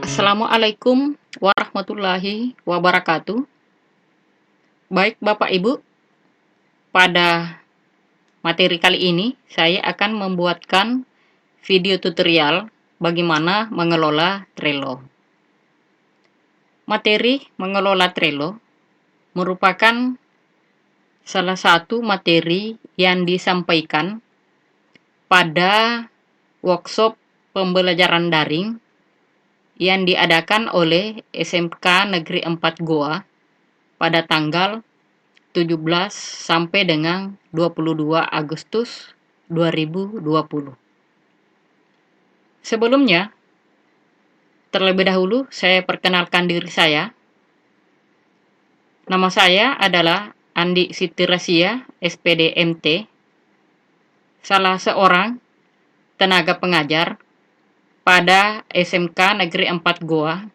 Assalamualaikum warahmatullahi wabarakatuh. Baik Bapak Ibu, pada materi kali ini saya akan membuatkan video tutorial bagaimana mengelola Trello. Materi mengelola Trello merupakan salah satu materi yang disampaikan pada workshop pembelajaran daring yang diadakan oleh SMK Negeri 4 Goa pada tanggal 17 sampai dengan 22 Agustus 2020. Sebelumnya, terlebih dahulu saya perkenalkan diri saya. Nama saya adalah Andi Siti Rasia, SPD MT, salah seorang tenaga pengajar pada SMK Negeri 4 Goa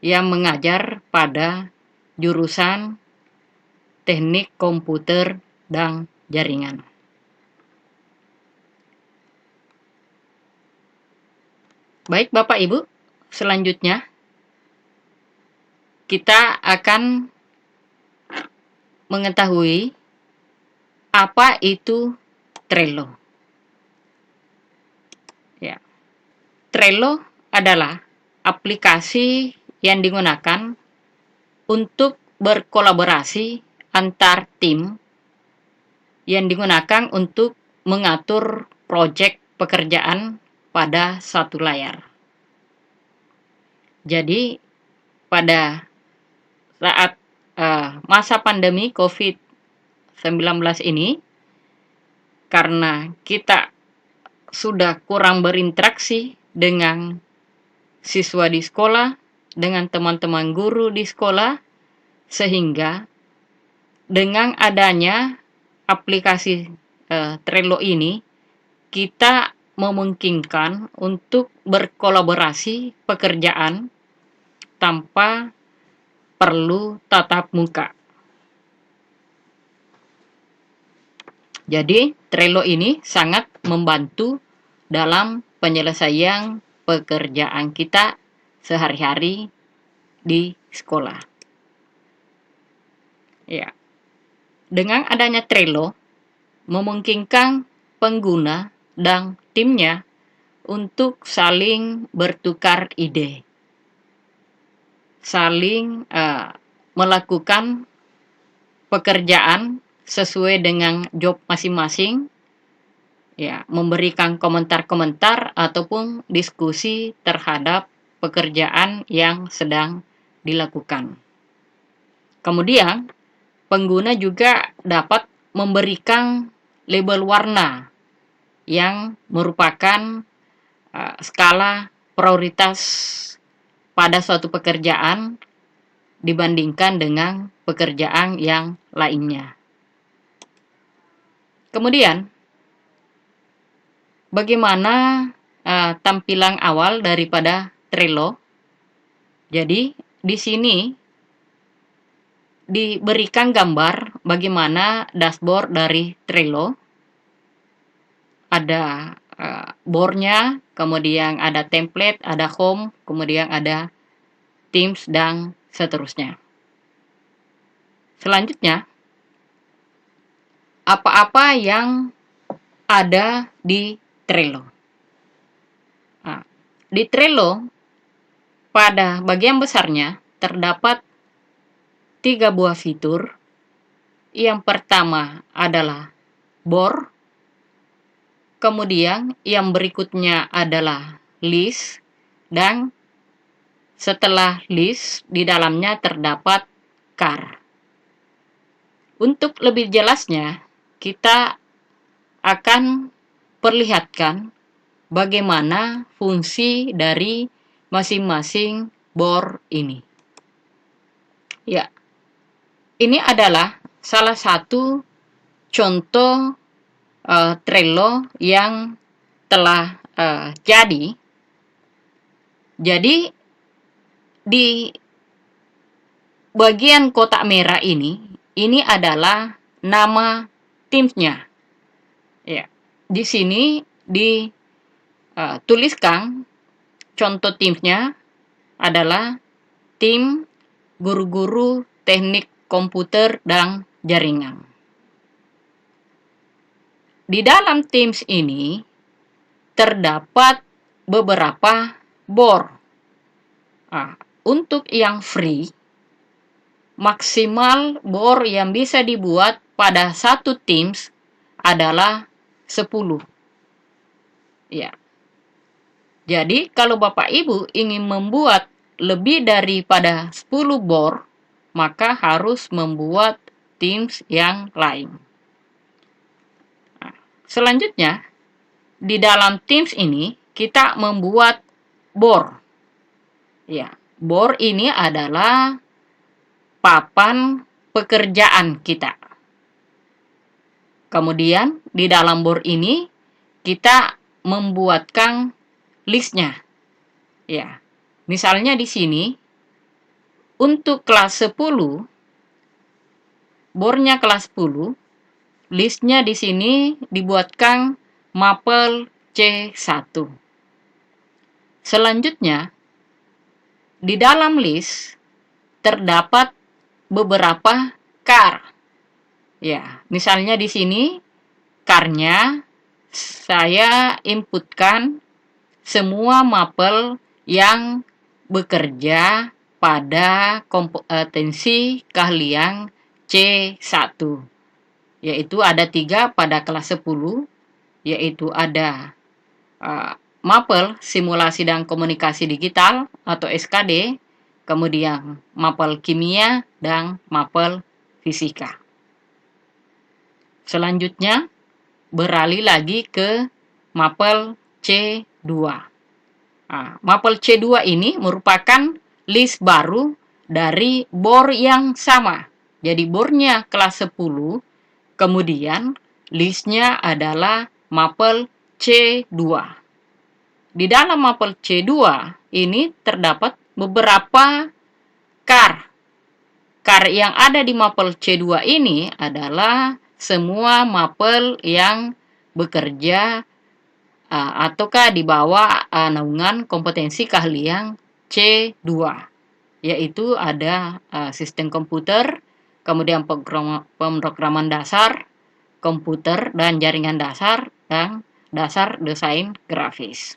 yang mengajar pada jurusan Teknik Komputer dan Jaringan. Baik Bapak Ibu, selanjutnya kita akan mengetahui apa itu Trello. Ya. Trello adalah aplikasi yang digunakan untuk berkolaborasi antar tim yang digunakan untuk mengatur proyek pekerjaan pada satu layar. Jadi pada saat masa pandemi COVID-19 ini, karena kita sudah kurang berinteraksi dengan siswa di sekolah, dengan teman-teman guru di sekolah, sehingga dengan adanya aplikasi Trello ini, kita memungkinkan untuk berkolaborasi pekerjaan tanpa perlu tatap muka. Jadi, Trello ini sangat membantu dalam penyelesaian pekerjaan kita sehari-hari di sekolah. Ya. Dengan adanya Trello, memungkinkan pengguna dan timnya untuk saling bertukar ide, saling melakukan pekerjaan sesuai dengan job masing-masing, ya, memberikan komentar-komentar ataupun diskusi terhadap pekerjaan yang sedang dilakukan. Kemudian, pengguna juga dapat memberikan label warna yang merupakan skala prioritas pada suatu pekerjaan dibandingkan dengan pekerjaan yang lainnya. Kemudian, bagaimana tampilan awal daripada Trello? Jadi, di sini diberikan gambar bagaimana dashboard dari Trello. Ada board-nya, kemudian ada template, ada home, kemudian ada themes, dan seterusnya. Selanjutnya, apa-apa yang ada di Trello. Nah, di Trello, pada bagian besarnya terdapat 3 buah fitur. Yang pertama adalah board, kemudian yang berikutnya adalah list, dan setelah list di dalamnya terdapat car. Untuk lebih jelasnya, kita akan perlihatkan bagaimana fungsi dari masing-masing board ini. Ya, ini adalah salah satu contoh Trello yang telah jadi. Jadi di bagian kotak merah ini adalah nama timnya. Ya, di sini dituliskan contoh timsnya adalah tim guru-guru teknik komputer dan jaringan. Di dalam Teams ini terdapat beberapa bor. Untuk yang free, maksimal bor yang bisa dibuat pada satu Teams adalah 10. Ya. Jadi, kalau Bapak Ibu ingin membuat lebih daripada 10 bor, maka harus membuat Teams yang lain. Selanjutnya, di dalam Teams ini kita membuat bor. Ya, bor ini adalah papan pekerjaan kita. Kemudian di dalam bor ini kita membuatkan listnya. Ya. Misalnya di sini untuk kelas 10, bornya kelas 10, listnya di sini dibuatkan mapel C1. Selanjutnya, di dalam list terdapat beberapa car. Ya, misalnya di sini car-nya saya inputkan semua mapel yang bekerja pada kompetensi keahlian C1. Yaitu ada 3 pada kelas 10, yaitu ada mapel simulasi dan komunikasi digital atau SKD, kemudian mapel kimia dan mapel fisika. Selanjutnya beralih lagi ke mapel C2. Mapel C2 ini merupakan list baru dari bor yang sama. Jadi bornya kelas 10, kemudian listnya adalah mapel C2. Di dalam mapel C2 ini terdapat beberapa car. Car yang ada di mapel C2 ini adalah semua mapel yang bekerja ataukah di bawah naungan kompetensi keahlian C2, yaitu ada sistem komputer, kemudian pemrograman dasar, komputer dan jaringan dasar, dan dasar desain grafis.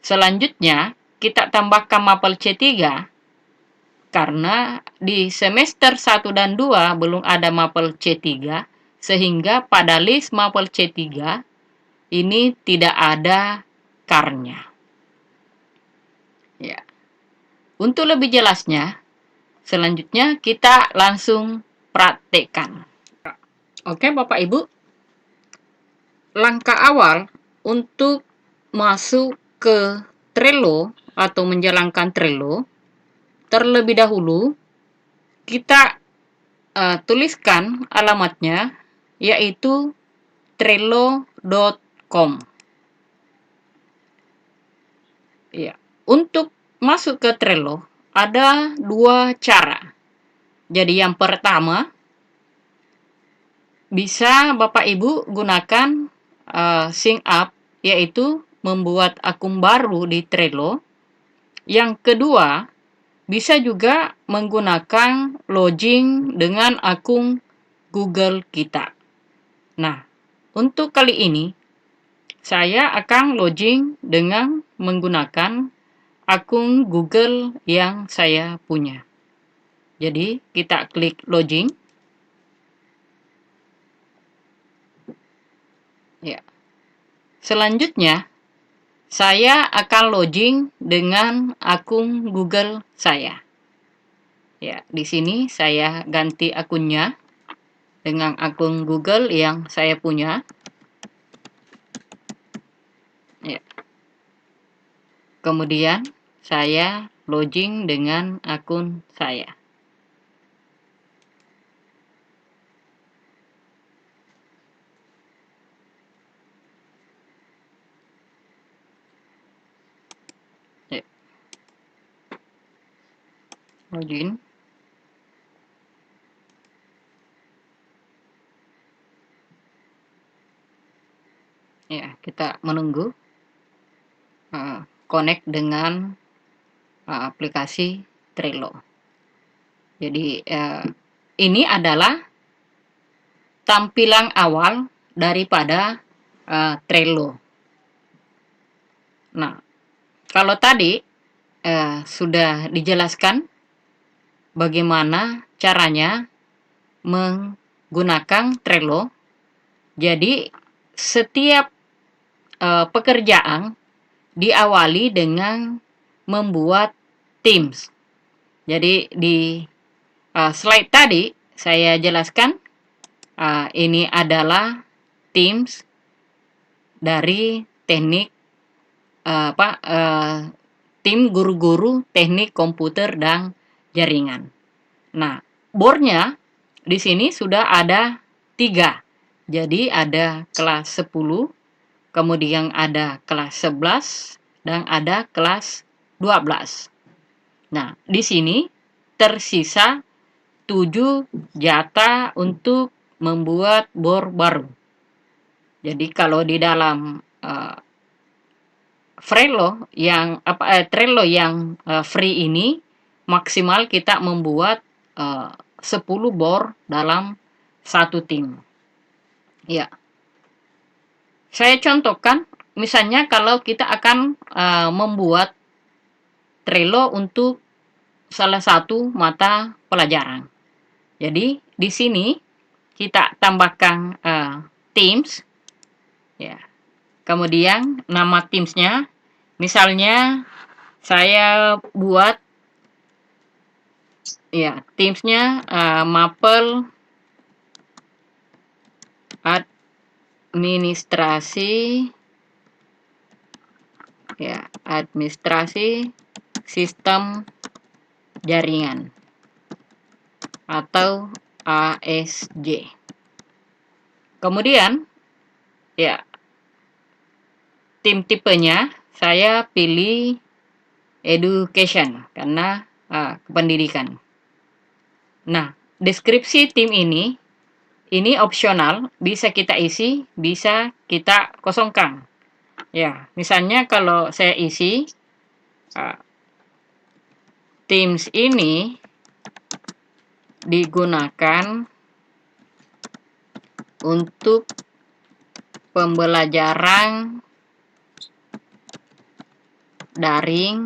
Selanjutnya, kita tambahkan mapel C3, karena di semester 1 dan 2 belum ada mapel C3, sehingga pada list mapel C3 ini tidak ada car-nya. Ya. Untuk lebih jelasnya, selanjutnya kita langsung praktekkan. Oke, Bapak Ibu. Langkah awal untuk masuk ke Trello atau menjalankan Trello, terlebih dahulu kita tuliskan alamatnya, yaitu trello.com. Ya, untuk masuk ke Trello ada 2 cara. Jadi yang pertama, bisa Bapak Ibu gunakan sync up, yaitu membuat akun baru di Trello. Yang kedua, bisa juga menggunakan login dengan akun Google kita. Nah, untuk kali ini saya akan login dengan menggunakan akun Google yang saya punya. Jadi, kita klik login. Ya. Selanjutnya, saya akan login dengan akun Google saya. Ya, di sini saya ganti akunnya dengan akun Google yang saya punya. Ya. Kemudian saya login dengan akun saya. Ya. Login. Ya, kita menunggu connect dengan aplikasi Trello. Jadi ini adalah tampilan awal daripada Trello. Nah, kalau tadi sudah dijelaskan bagaimana caranya menggunakan Trello. Jadi setiap pekerjaan diawali dengan membuat Teams. Jadi di slide tadi saya jelaskan ini adalah Teams dari teknik tim guru-guru teknik komputer dan jaringan. Nah, boardnya di sini sudah ada 3. Jadi ada kelas 10, kemudian ada kelas 11, dan ada kelas 12. Nah, di sini tersisa 7 jatah untuk membuat board baru. Jadi kalau di dalam Trello yang free ini maksimal kita membuat 10 board dalam satu tim. Ya. Saya contohkan, misalnya kalau kita akan membuat Trello untuk salah satu mata pelajaran. Jadi di sini kita tambahkan Teams, ya. Kemudian nama Teamsnya, misalnya saya buat ya Teamsnya Maple administrasi, ya administrasi sistem jaringan atau ASJ. Kemudian ya tim tipenya saya pilih education karena kependidikan. Nah, deskripsi tim ini opsional, bisa kita isi, bisa kita kosongkan. Ya, misalnya kalau saya isi Teams ini digunakan untuk pembelajaran daring,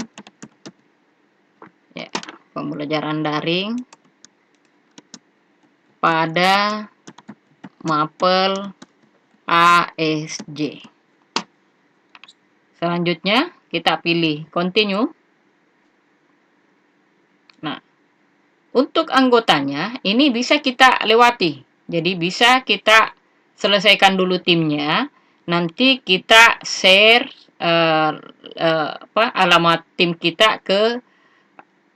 ya, pembelajaran daring pada Maple ASJ. Selanjutnya kita pilih continue. Nah, untuk anggotanya ini bisa kita lewati. Jadi bisa kita selesaikan dulu timnya, nanti kita share alamat tim kita ke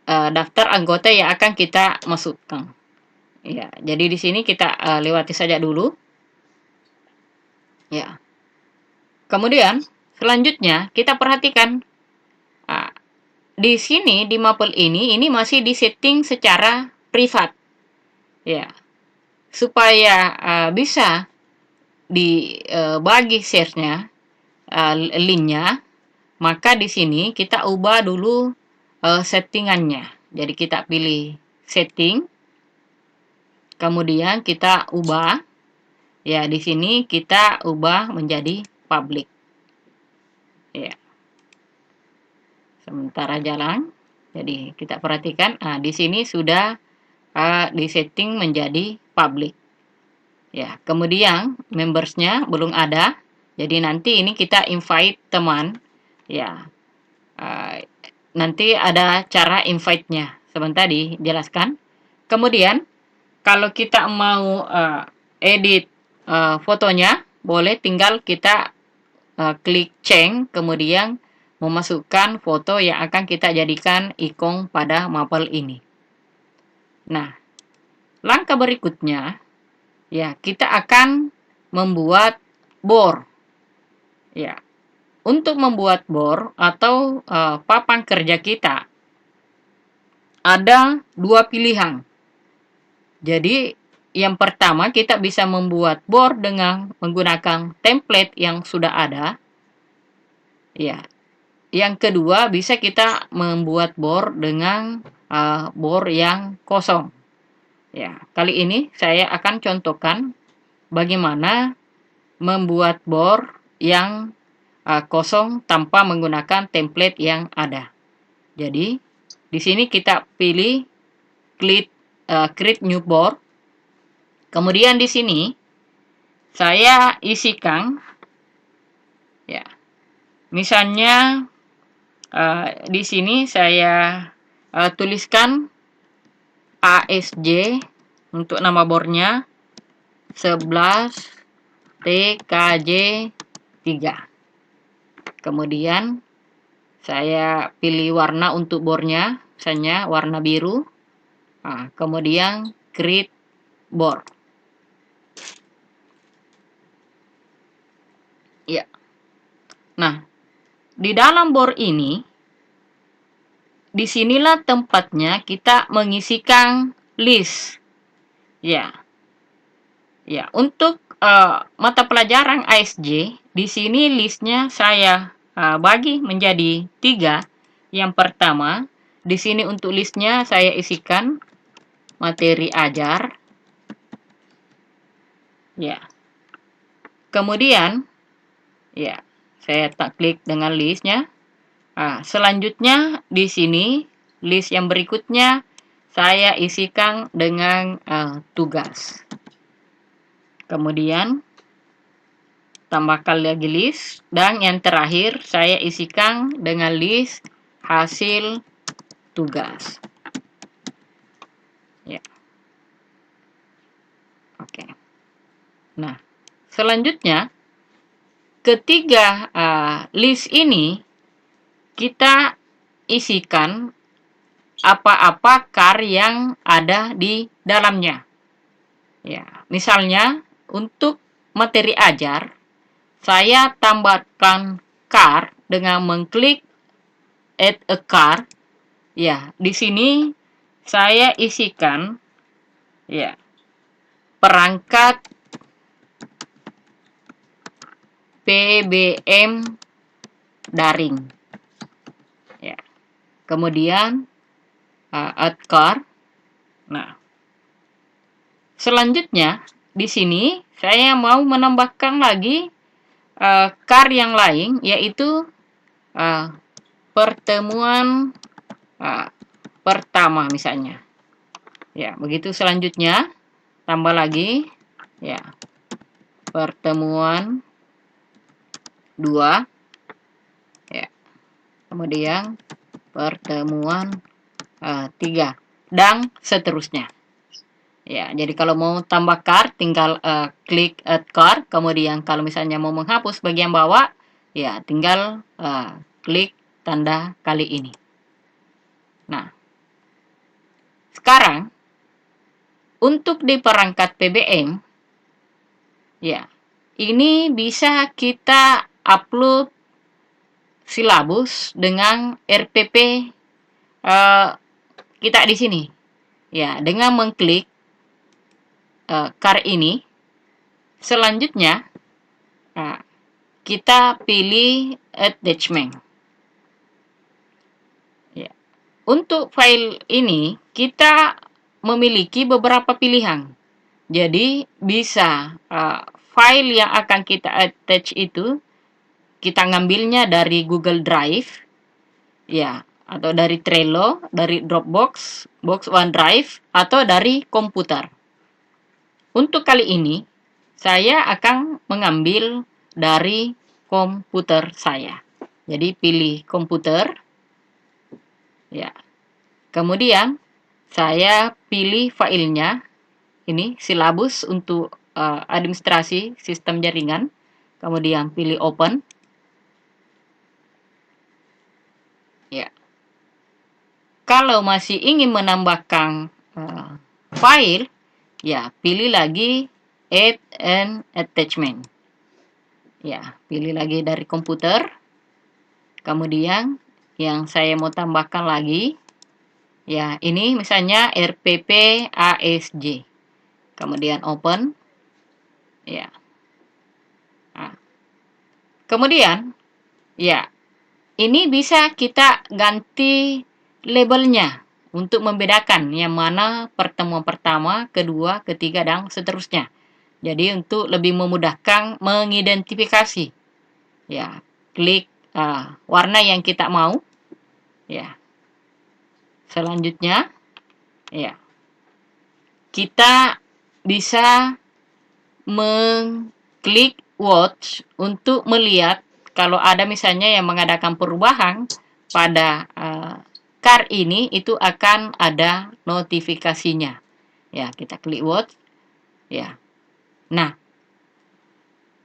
daftar anggota yang akan kita masukkan. Ya, jadi di sini kita lewati saja dulu. Ya. Kemudian selanjutnya kita perhatikan di sini di Maple ini masih disetting secara privat. Ya. Supaya bisa dibagi share-nya, link-nya, maka di sini kita ubah dulu settingannya. Jadi kita pilih setting, kemudian kita ubah. Ya, di sini kita ubah menjadi public. Ya. Sementara jalan. Jadi kita perhatikan, di sini sudah disetting menjadi public. Ya, kemudian membersnya belum ada. Jadi nanti ini kita invite teman. Ya, nanti ada cara invite-nya. Sebentar dijelaskan. Kemudian kalau kita mau edit fotonya, boleh tinggal kita klik change, kemudian memasukkan foto yang akan kita jadikan ikon pada Maple ini. Nah, langkah berikutnya, ya kita akan membuat board. Ya, untuk membuat board atau papan kerja kita ada 2 pilihan. Jadi yang pertama kita bisa membuat board dengan menggunakan template yang sudah ada. Ya. Yang kedua, bisa kita membuat board dengan board yang kosong. Ya, kali ini saya akan contohkan bagaimana membuat board yang kosong tanpa menggunakan template yang ada. Jadi, di sini kita pilih create new board. Kemudian di sini saya isikan, ya, misalnya di sini saya tuliskan ASJ untuk nama boardnya 11 TKJ 3. Kemudian saya pilih warna untuk boardnya, misalnya warna biru. Kemudian create board. Ya. Nah, di dalam board ini, disinilah tempatnya kita mengisikan list. Ya. Ya, untuk mata pelajaran ASJ, di sini listnya saya bagi menjadi 3. Yang pertama, di sini untuk listnya saya isikan materi ajar. Ya. Kemudian, ya, saya klik dengan listnya. Selanjutnya di sini list yang berikutnya saya isikan dengan tugas. Kemudian tambahkan lagi list, dan yang terakhir saya isikan dengan list hasil tugas. Ya. Oke. Nah, selanjutnya ketiga list ini kita isikan apa-apa car yang ada di dalamnya. Ya, misalnya untuk materi ajar, saya tambahkan car dengan mengklik add a car. Ya, di sini saya isikan, ya, perangkat PBM daring. Ya. Kemudian add car. Nah, selanjutnya di sini saya mau menambahkan lagi car yang lain, yaitu pertemuan pertama misalnya. Ya, begitu. Selanjutnya tambah lagi, ya, pertemuan 2. Ya. Kemudian pertemuan 3 dan seterusnya. Ya, jadi kalau mau tambah car tinggal klik add car. Kemudian kalau misalnya mau menghapus bagian bawah, ya tinggal klik tanda kali ini. Nah, sekarang untuk di perangkat PBM, ya, ini bisa kita upload silabus dengan RPP kita di sini. Ya, dengan mengklik car ini, selanjutnya kita pilih attachment. Ya. Untuk file ini kita memiliki beberapa pilihan. Jadi bisa file yang akan kita attach itu kita ngambilnya dari Google Drive, ya, atau dari Trello, dari Dropbox, Box OneDrive, atau dari komputer. Untuk kali ini saya akan mengambil dari komputer saya. Jadi pilih komputer, ya. Kemudian saya pilih filenya. Ini silabus untuk administrasi sistem jaringan. Kemudian pilih open. Ya. Kalau masih ingin menambahkan file, ya pilih lagi add an attachment. Ya, pilih lagi dari komputer. Kemudian yang saya mau tambahkan lagi, ya ini misalnya RPP ASJ. kemudian open, ya. Nah, kemudian, ya, ini bisa kita ganti labelnya untuk membedakan yang mana pertemuan pertama, kedua, ketiga, dan seterusnya. Jadi untuk lebih memudahkan mengidentifikasi, ya, klik warna yang kita mau, ya. Selanjutnya, ya, kita bisa mengklik watch untuk melihat kalau ada misalnya yang mengadakan perubahan pada car ini, itu akan ada notifikasinya. Ya, kita klik watch, ya. Nah,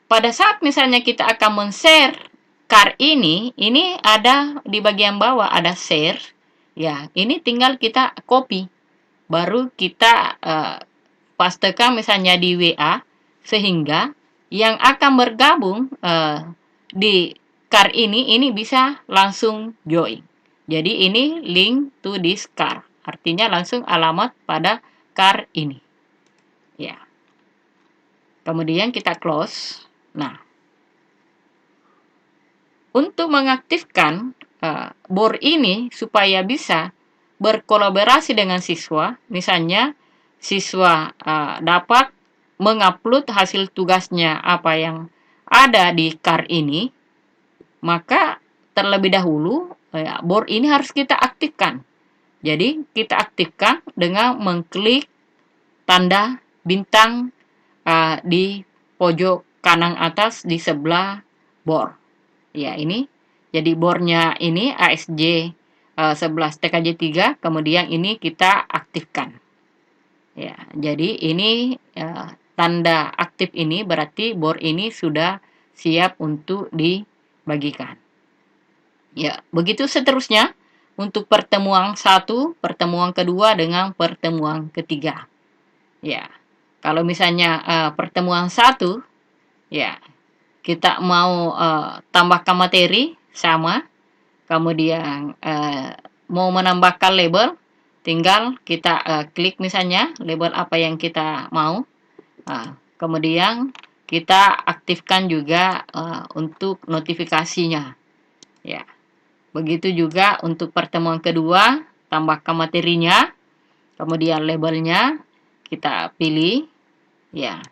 pada saat misalnya kita akan men-share car ini ada di bagian bawah ada share. Ya, ini tinggal kita copy. Baru kita pastekan misalnya di WA, sehingga yang akan bergabung di car ini bisa langsung join. Jadi ini link to this car. Artinya langsung alamat pada car ini. Ya. Kemudian kita close. Nah, untuk mengaktifkan board ini supaya bisa berkolaborasi dengan siswa, misalnya siswa dapat mengupload hasil tugasnya apa yang ada di car ini, maka terlebih dahulu board ini harus kita aktifkan. Jadi kita aktifkan dengan mengklik tanda bintang di pojok kanan atas di sebelah board. Ya, ini jadi boardnya ini ASJ 11 TKJ 3, kemudian ini kita aktifkan. Ya, jadi ini tanda aktif ini berarti board ini sudah siap untuk dibagikan. Ya, begitu seterusnya untuk pertemuan 1, pertemuan kedua dengan pertemuan ketiga. Ya, kalau misalnya pertemuan 1, ya, kita mau tambahkan materi sama, kemudian mau menambahkan label, tinggal kita klik misalnya label apa yang kita mau. Kemudian kita aktifkan juga untuk notifikasinya. Ya, begitu juga untuk pertemuan kedua, tambahkan materinya, kemudian labelnya kita pilih, ya.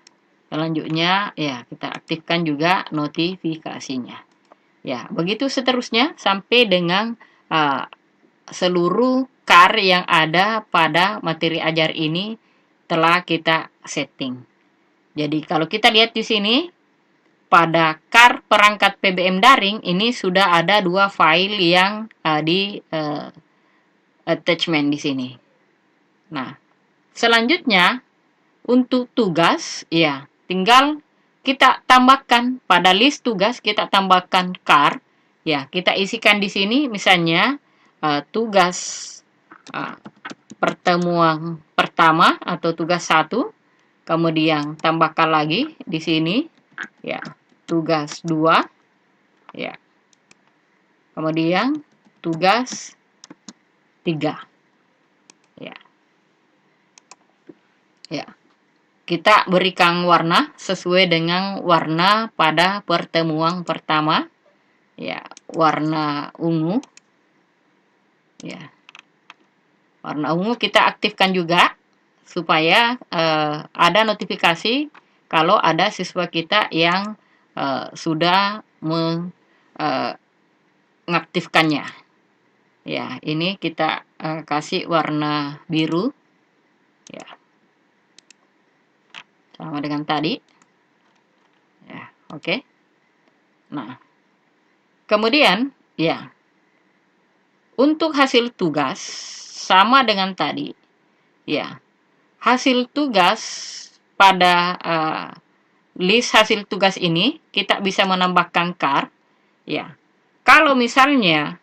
Selanjutnya, ya, kita aktifkan juga notifikasinya. Ya, begitu seterusnya sampai dengan seluruh car yang ada pada materi ajar ini telah kita setting. Jadi kalau kita lihat di sini, pada car perangkat PBM daring ini sudah ada 2 file yang di attachment di sini. Nah, selanjutnya untuk tugas, ya, tinggal kita tambahkan pada list tugas, kita tambahkan car, ya, kita isikan di sini misalnya tugas pertemuan pertama atau tugas 1, kemudian tambahkan lagi di sini, ya, tugas 2, ya, kemudian tugas 3, ya, ya. Kita berikan warna sesuai dengan warna pada pertemuan pertama, ya, warna ungu, ya, warna ungu kita aktifkan juga supaya ada notifikasi kalau ada siswa kita yang sudah mengaktifkannya. Ya, ini kita kasih warna biru, ya, sama dengan tadi, ya, oke. Nah, kemudian, ya, untuk hasil tugas sama dengan tadi, ya, hasil tugas pada list hasil tugas ini kita bisa menambahkan car, ya. Kalau misalnya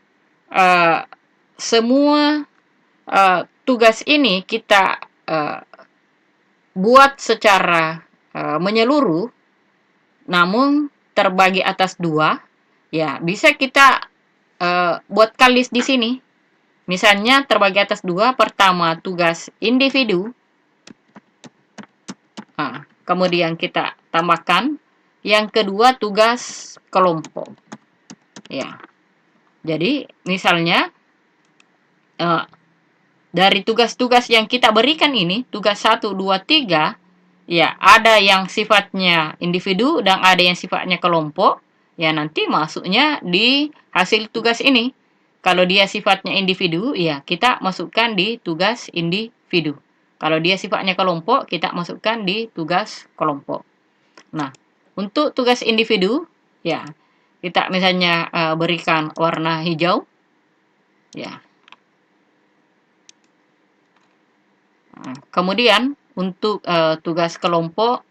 semua tugas ini kita buat secara menyeluruh, namun terbagi atas 2, ya, bisa kita buatkan list di sini. Misalnya terbagi atas 2, pertama tugas individu, Nah, kemudian kita tambahkan yang kedua, tugas kelompok. Ya. Jadi misalnya dari tugas-tugas yang kita berikan ini, tugas 1, 2, 3, ya ada yang sifatnya individu dan ada yang sifatnya kelompok. Ya nanti masuknya di hasil tugas ini. Kalau dia sifatnya individu, ya kita masukkan di tugas individu. Kalau dia sifatnya kelompok, kita masukkan di tugas kelompok. Nah, untuk tugas individu, ya kita misalnya berikan warna hijau, ya. Kemudian untuk tugas kelompok,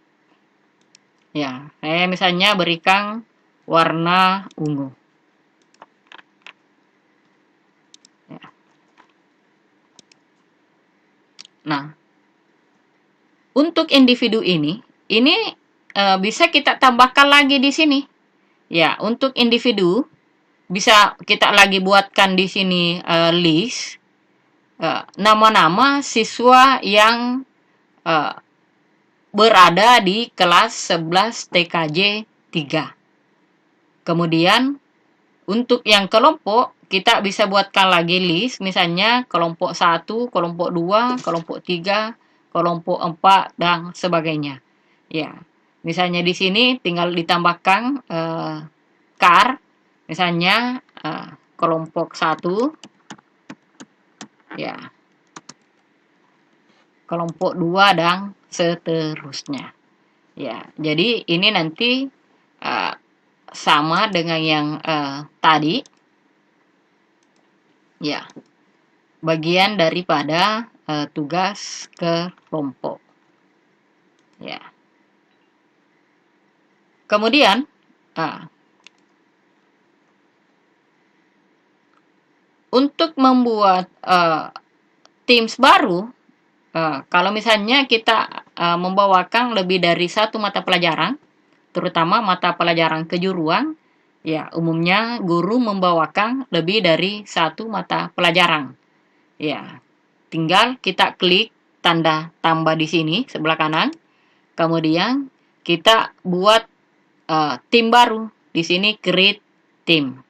ya saya misalnya berikan warna ungu. Ya. Nah, untuk individu ini bisa kita tambahkan lagi di sini. Ya, untuk individu bisa kita lagi buatkan di sini list nama-nama siswa yang berada di kelas 11 TKJ 3. Kemudian untuk yang kelompok kita bisa buatkan lagi list, misalnya kelompok 1, kelompok 2, kelompok 3, kelompok 4 dan sebagainya. Ya. Misalnya di sini tinggal ditambahkan car, misalnya kelompok 1, ya. Kelompok 2 dan seterusnya. Ya, jadi ini nanti sama dengan yang tadi. Ya, bagian daripada tugas kelompok. Ya. Kemudian untuk membuat Teams baru, kalau misalnya kita membawakan lebih dari satu mata pelajaran, terutama mata pelajaran kejuruan, ya umumnya guru membawakan lebih dari satu mata pelajaran. Ya, tinggal kita klik tanda tambah di sini sebelah kanan, kemudian kita buat tim baru di sini, create team.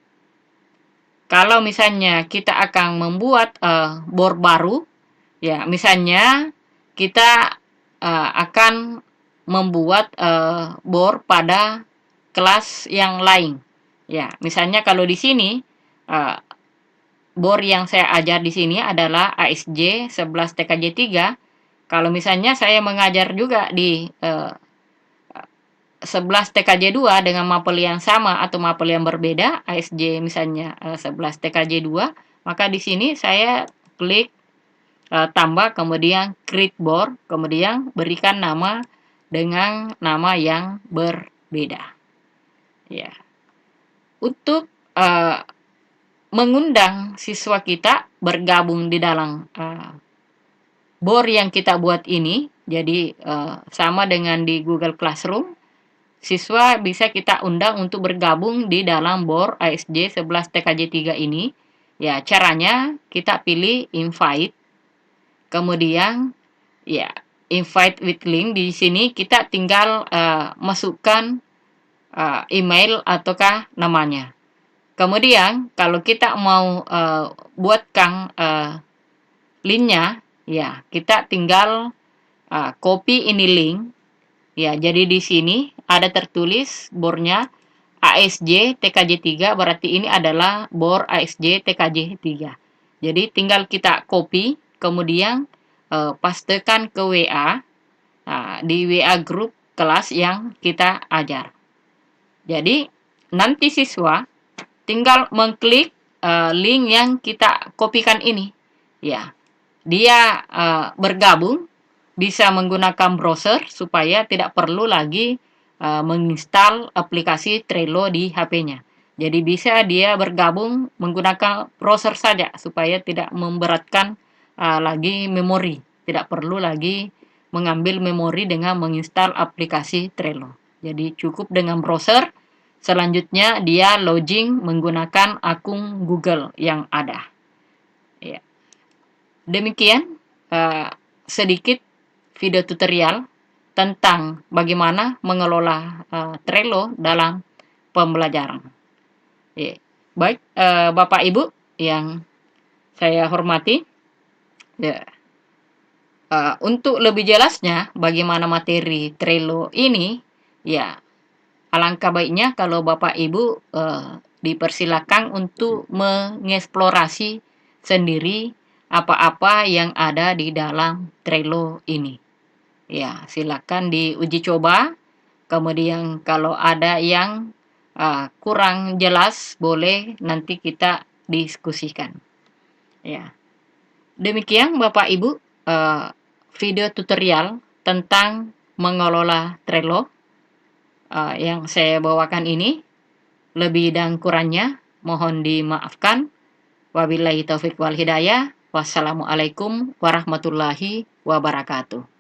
Kalau misalnya kita akan membuat board baru, ya misalnya kita akan membuat board pada kelas yang lain. Ya, misalnya kalau di sini board yang saya ajar di sini adalah ASJ 11 TKJ 3. Kalau misalnya saya mengajar juga di 11 TKJ 2 dengan mapel yang sama atau mapel yang berbeda, ASJ misalnya 11 TKJ 2, maka di sini saya klik tambah, kemudian create board, kemudian berikan nama dengan nama yang berbeda. Ya. Untuk mengundang siswa kita bergabung di dalam board yang kita buat ini, jadi sama dengan di Google Classroom, siswa bisa kita undang untuk bergabung di dalam board ASJ 11 TKJ 3 ini. Ya, caranya kita pilih invite. Kemudian ya, invite with link, di sini kita tinggal masukkan email ataukah namanya. Kemudian kalau kita mau buatkan linknya, ya kita tinggal copy ini link. Ya, jadi di sini ada tertulis boardnya ASJ TKJ 3, berarti ini adalah board ASJ TKJ 3. Jadi tinggal kita copy, kemudian pastekan ke WA, di WA grup kelas yang kita ajar. Jadi nanti siswa tinggal mengklik link yang kita kopikan ini. Ya, dia bergabung, bisa menggunakan browser supaya tidak perlu lagi menginstal aplikasi Trello di HP-nya. Jadi bisa dia bergabung menggunakan browser saja supaya tidak memberatkan lagi memori. Tidak perlu lagi mengambil memori dengan menginstal aplikasi Trello. Jadi cukup dengan browser. Selanjutnya dia login menggunakan akun Google yang ada. Ya. Demikian sedikit video tutorial tentang bagaimana mengelola Trello dalam pembelajaran. Ya. Baik, Bapak Ibu yang saya hormati, ya, untuk lebih jelasnya bagaimana materi Trello ini, ya alangkah baiknya kalau Bapak Ibu dipersilakan untuk mengeksplorasi sendiri apa-apa yang ada di dalam Trello ini. Ya, silakan diuji coba. Kemudian kalau ada yang kurang jelas, boleh nanti kita diskusikan. Ya, demikian Bapak Ibu video tutorial tentang mengelola Trello yang saya bawakan ini. Lebih dan kurangnya mohon dimaafkan. Wabillahi taufik wal hidayah. Wassalamualaikum warahmatullahi wabarakatuh.